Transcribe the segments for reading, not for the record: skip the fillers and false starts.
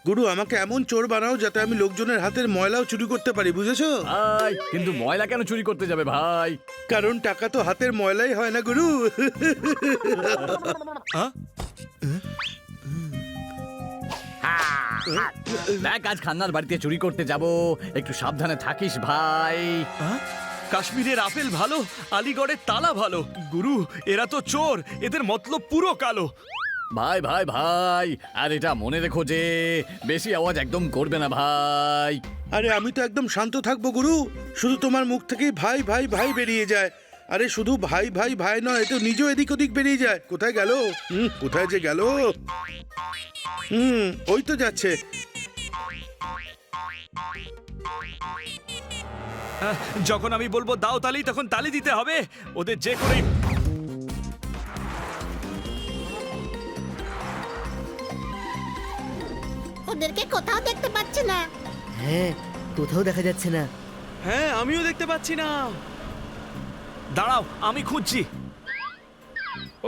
গুরু আমাকে এমন চোর বানাও যাতে আমি লোকজনের হাতের ময়লাও চুরি করতে পারি, বুঝেছো? ভাই কিন্তু ময়লা কেন চুরি করতে যাবে ভাই? কারণ টাকা তো হাতের ময়লাই হয় না গুরু। দেখ আজ খান্নার বাড়িতে চুরি করতে যাব, একটু সাবধানে থাকিস ভাই। কাশ্মীরের আপেল ভালো, আলিগড়ের তালা ভালো। গুরু, এরা তো চোর, এদের মতলব পুরো কালো। ভাই ভাই ভাই, আর এটা মনে রেখো যে বেশি আওয়াজ একদম করবে না ভাই। আরে আমি তো একদম শান্ত থাকবো গুরু, শুধু তোমার মুখ থেকেই ভাই ভাই ভাই বেরিয়ে যায়। আরে শুধু ভাই ভাই ভাই নয়, তো নিজেও এদিক ওদিক বেরিয়ে যায়। কোথায় গেল? কোথায় যে গেল? ওই তো যাচ্ছে। যখন আমি বলবো দাও তালি, তখন তালি দিতে হবে। ওদের যে করেই ওদেরকে কোথাও দেখতে পাচ্ছি না। হ্যাঁ, কোথাও দেখা যাচ্ছে না। হ্যাঁ, আমিও দেখতে পাচ্ছি না। দাঁড়াও, আমি খুঁজছি।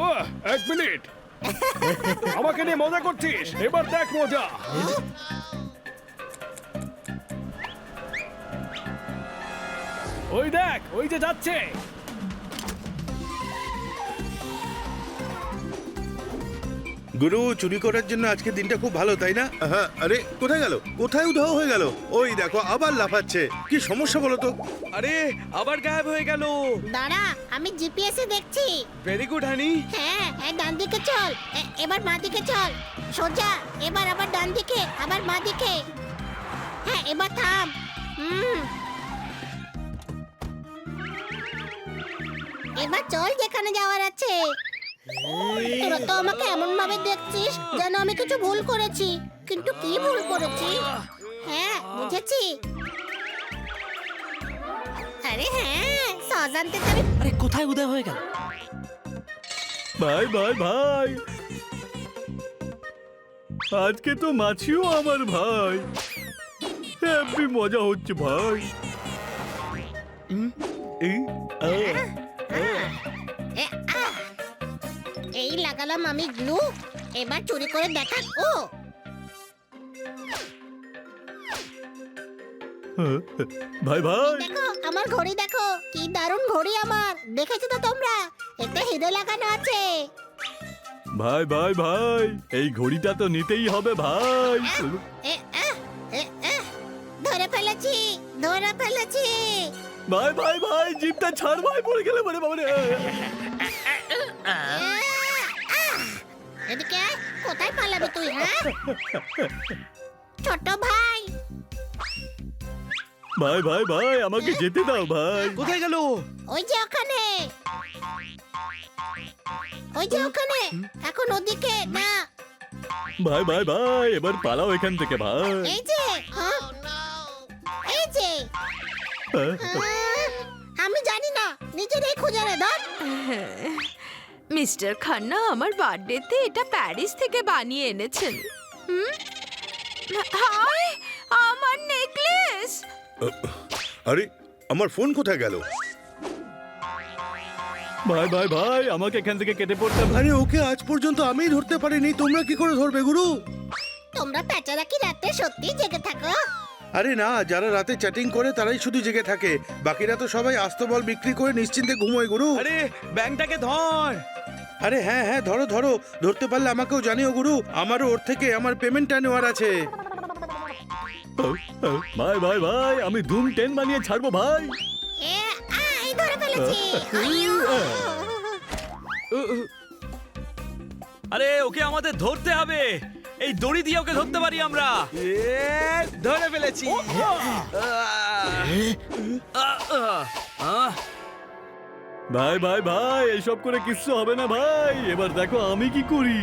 ও, এক মিনিট। আমাকে নিয়ে মজা করছিস? এবার দেখ মজা। ওই দেখ, ওই যে যাচ্ছে। গুরু চুরি করার জন্য আজকে দিনটা খুব ভালো, তাই না? হ্যাঁ। আরে কোথায় গেল? কোথায় উধাও হয়ে গেল? ওই দেখো আবার লাফাচ্ছে। কি সমস্যা বলো তো? আরে আবার গায়েব হয়ে গেল। দাঁড়া, আমি জিপিএস এ দেখছি। ভেরি গুড হানি। হ্যাঁ, ডান দিকে চল, এবার বাঁ দিকে চল, সোজা, এবার আবার ডান দিকে, আবার বাঁ দিকে। হ্যাঁ, এবার থাম। এবার চল যেখানে যাওয়ার আছে। তোরা তো আমাকে এমন ভাবে দেখছিস যেন আমি কিছু ভুল করেছি, কিন্তু কি ভুল করেছি? হ্যাঁ, বুঝেছি। আরে হ্যাঁ, সজানতে তো আমি আরে কোথায় উদয় হয়ে গেল? ভাই ভাই ভাই, আজকে তো মাছিও আমার ভাই। হ্যাপি মজা হচ্ছে ভাই। এই লাগালাম আমি গ্লু। এবার চুরি করে দেখা। ও ভাই ভাই, দেখো আমার ঘড়ি, দেখো কি দারুণ ঘড়ি আমার। দেখেছো তো তোমরা? এতে হিরো লাগানো আছে। ভাই ভাই ভাই, এই ঘড়িটা তো নিতেই হবে ভাই। এ, আহ, এ, আহ, ধরে ফেলেছি, ধরে ফেলেছি। ভাই ভাই ভাই, জিপটা ছাড় ভাই, পড়ে গেলে মানে বাবা রে। এদিকে আয়, কোথায় পালাবি তুই? হ্যাঁ ছোট ভাই। ভাই ভাই ভাই, আমাকে যেতে দাও ভাই। কোথায় গেল? ওই যে ওখানে, ওই যে ওখানে, এখন ওদিকে না। ভাই ভাই ভাই, এবার পালাও এখান থেকে ভাই। এই যে, হ্যাঁ? এই যে, আমি জানি না, নিজেরই খুঁজে রে। ধর। মিস্টার খান্না আমার বার্থডেতে এটা প্যারিস থেকে বানিয়ে এনেছেন। হায়, আমার নেকলেস! আরে আমার ফোন কোথায় গেল? ভাই ভাই ভাই, আমাকে এখান থেকে কেটে পড়তে হবে। আরে ওকে আজ পর্যন্ত আমিই ধরতে পারিনি, তোমরা কি করে ধরবে গুরু? তোমরা পেঁচারা কি রাতে সত্যি জেগে থাকো? আরে না, যারা রাতে চ্যাটিং করে তারাই শুধু জেগে থাকে, বাকিরা তো সবাই আস্তবল বিক্রি করে নিশ্চিন্তে ঘুমোয় গুরু। আরে ব্যাংকটাকে ধর। আরে হ্যাঁ হ্যাঁ, ধরো ধরো, ধরতে পারলে আমাকেও জানিও গুরু, আমারও ওর থেকে আমার পেমেন্টটা নেওয়ার আছে। ভাই ভাই ভাই, আমি ধুম 10 বানিয়ে ছাড়বো ভাই। এ, আই ধরে ফেলেছি। আইয়ো। আরে ওকে আমাদের ধরতে হবে। এই দড়ি দিয়ে ওকে ধরতে পারি আমরা। ধরে ফেলেছি। ভাই ভাই ভাই, এসব করে কিচ্ছু হবে না ভাই। এবার দেখো আমি কি করি।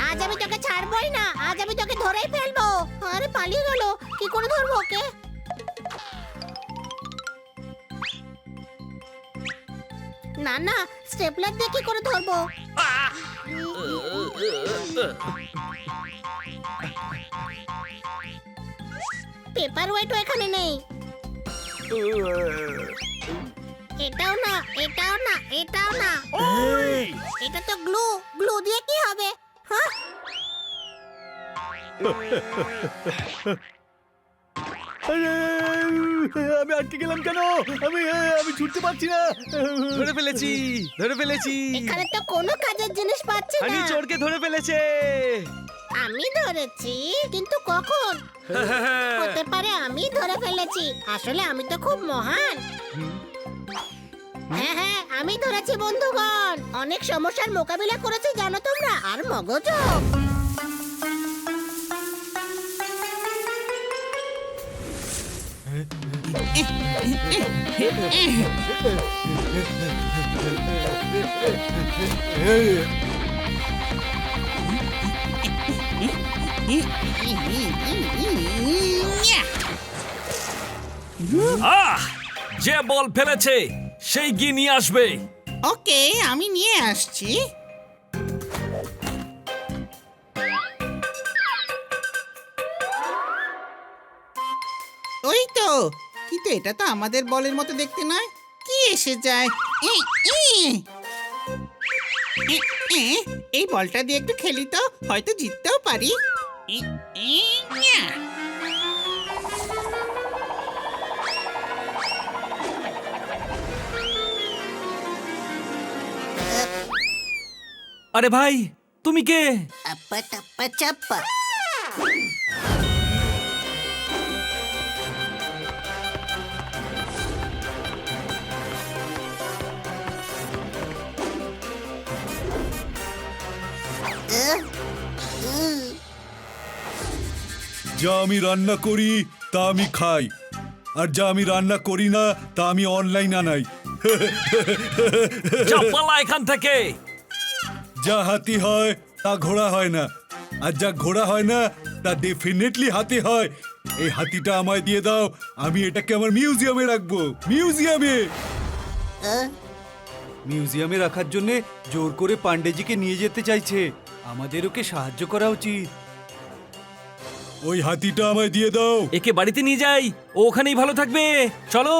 আজ আমি তোকে ছাড়বই না, আজ আমি তোকে ধরেই ফেলবো। আরে পালিয়ে গেল, কি করে ধরবো ওকে? না না, স্টেপলার দিয়ে কি করে ধরবো? পেপার ওয়েটও এখানে নেই। এটাও না, এটাও না, এটাও না। এটা তো গ্লু, গ্লু ক্লু দিয়ে কি হবে? হ্যাঁ, আমি আটকে গেলাম কেন? আমি ছুটতে পারছি না। ধরে ফেলেছি, ধরে ফেলেছি। এখানে তো কোনো কাজের জিনিস পাচ্ছি হানি না। চোরকে ধরে ফেলেছে। আমি ধরেছি, কিন্তু কখন? হতে পারে আমি ধরে ফেলেছি। আসলে আমি তো খুব মহান। হ্যাঁ হ্যাঁ, আমি ধরেছি বন্ধুগণ। অনেক সমস্যার মোকাবিলা করেছি জানো তোমরা, আর মগজও। যে বল ফেলেছে সেই গিয়ে নিয়ে আসবে। ওকে, আমি নিয়ে আসছি। ওই তো, কিন্তু এটা তো আমাদের বলের মতো দেখতে নয়। কি এসে যায়? ই, ই। ই, ই। এই বলটা দিয়ে একটু খেলি তো, হয়তো জিততেও পারি। ই, ই, ইয়া। আরে ভাই, তুমি কে? আপ্পা টাপ্পা চাপ্পা। যা আমি রান্না করি তা আমি খাই, আর যা আমি রান্না করি না তা আমি অনলাইন আনাই। যা পালা এখান থেকে। যা হাতি হয় তা ঘোড়া হয় না, আর যা ঘোড়া হয় না তা ডেফিনেটলি হাতি হয়। এই হাতিটা আমায় দিয়ে দাও, আমি এটাকে আমার মিউজিয়ামে রাখবো। মিউজিয়ামে মিউজিয়ামে রাখার জন্য জোর করে পান্ডেজিকে নিয়ে যেতে চাইছে। আমাদের ওকে সাহায্য করা উচিত। ওই হাতিটা আমায় দিয়ে দাও। একে বাড়িতে নিয়ে যাই, ও ওখানেই ভালো থাকবে। চলো।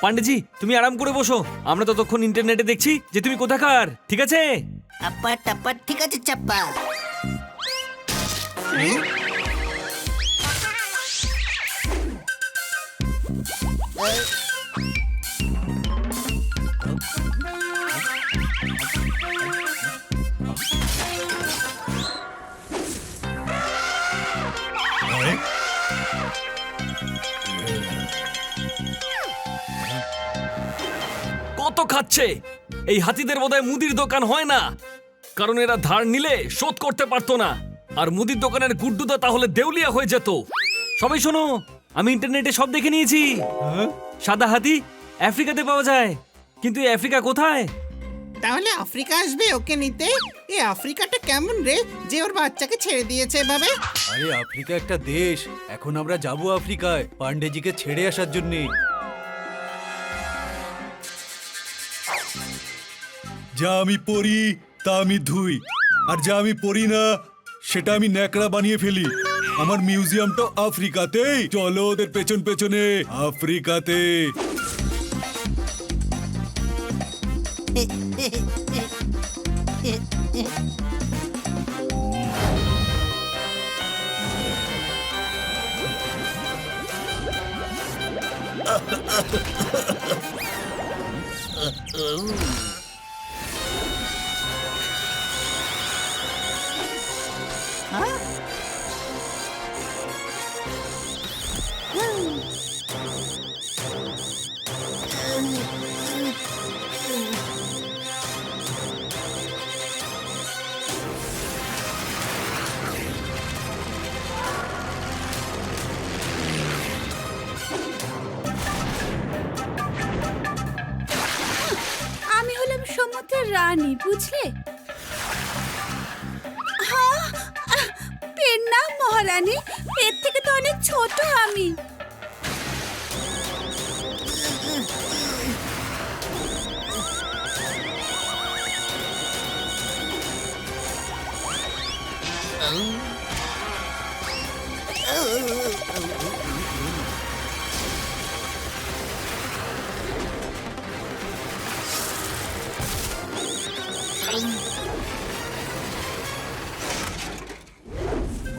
পান্ডেজি, তুমি আরাম করে বসো। আমরা ততক্ষণ ইন্টারনেটে দেখছি যে তুমি কোথাকার। ঠিক আছে? আপ্পা টাপ্পা, ঠিক আছে চাপ্পা। কত খাচ্ছে? এই হাতিদের বোধহয় মুদির দোকান হয় না, কারণ এরা ধার নিলে শোধ করতে পারতো না। আর মুদির দোকানের গুড্ডুদা তাহলে দেউলিয়া হয়ে যেত। সবাই শোনো, আমি ইন্টারনেটে সব দেখে নিয়েছি। সাদা হাতি আফ্রিকাতে পাওয়া যায়, কিন্তু এই আফ্রিকা কোথায়? তাহলে আফ্রিকা আসবে ওকে নিতে? এই আফ্রিকাটা কেমন রে, যে ওর বাচ্চাকে ছেড়ে দিয়েছে এভাবে? আরে আফ্রিকা একটা দেশ, এখন আমরা যাব আফ্রিকায় পান্ডেজিকে ছেড়ে আসার জন্যে। যা আমি পড়ি তা আমি ধুই, আর যা আমি পড়ি না সেটা আমি ন্যাকড়া বানিয়ে ফেলি। আমার মিউজিয়ামটা আফ্রিকাতেই। চলো ওদের পেছন পেছনে আফ্রিকাতে। সমুদ্রের রানী, বুঝলে? হ্যাঁ, পেন না মহারানী, এর থেকে তো অনেক ছোট আমি।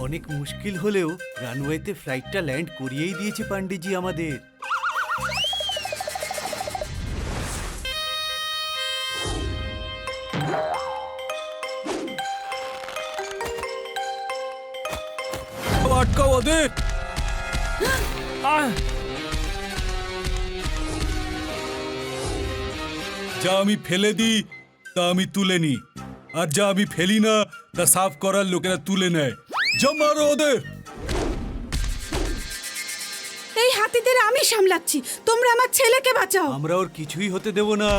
অনেক মুশকিল হলেও রানওয়েতে ফ্লাইটটা ল্যান্ড করিয়েই দিয়েছে পান্ডেজি আমাদের। আটকাও ওদের। আহ, যা আমি ফেলে দিই তা আমি তুলে নিই, আর যা আমি ফেলি না তা সাফ করার লোকেরা তুলে নেয়। যা মারো ওদের। এই হাতিদের আমি সামলাচ্ছি, তোমরা আমার ছেলেকে বাঁচাও। আমরা ওর কিছুই হতে দেব না।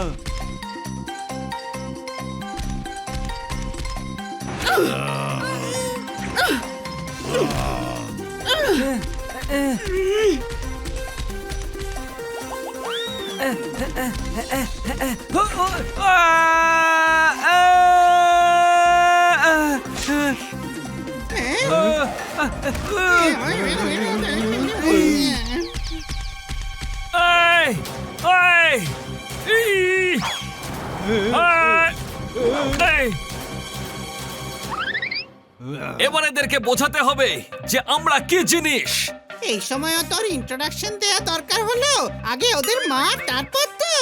এই, এই, ই, এই। এবার এদেরকে বোঝাতে হবে যে আমরা কি জিনিস। এই সময়ও তোর ইন্ট্রোডাকশন দেওয়া দরকার হলো? আগে ওদের মা, তারপর তো।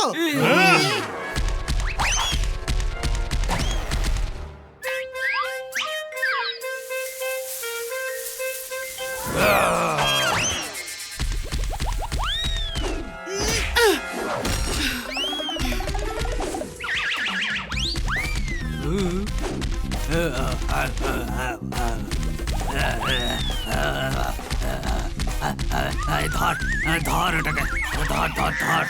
ধর ধর ওটাকে, ধর ধর ধর।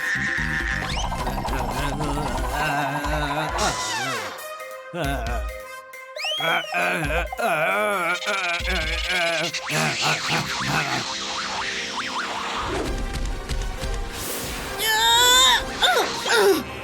আহ!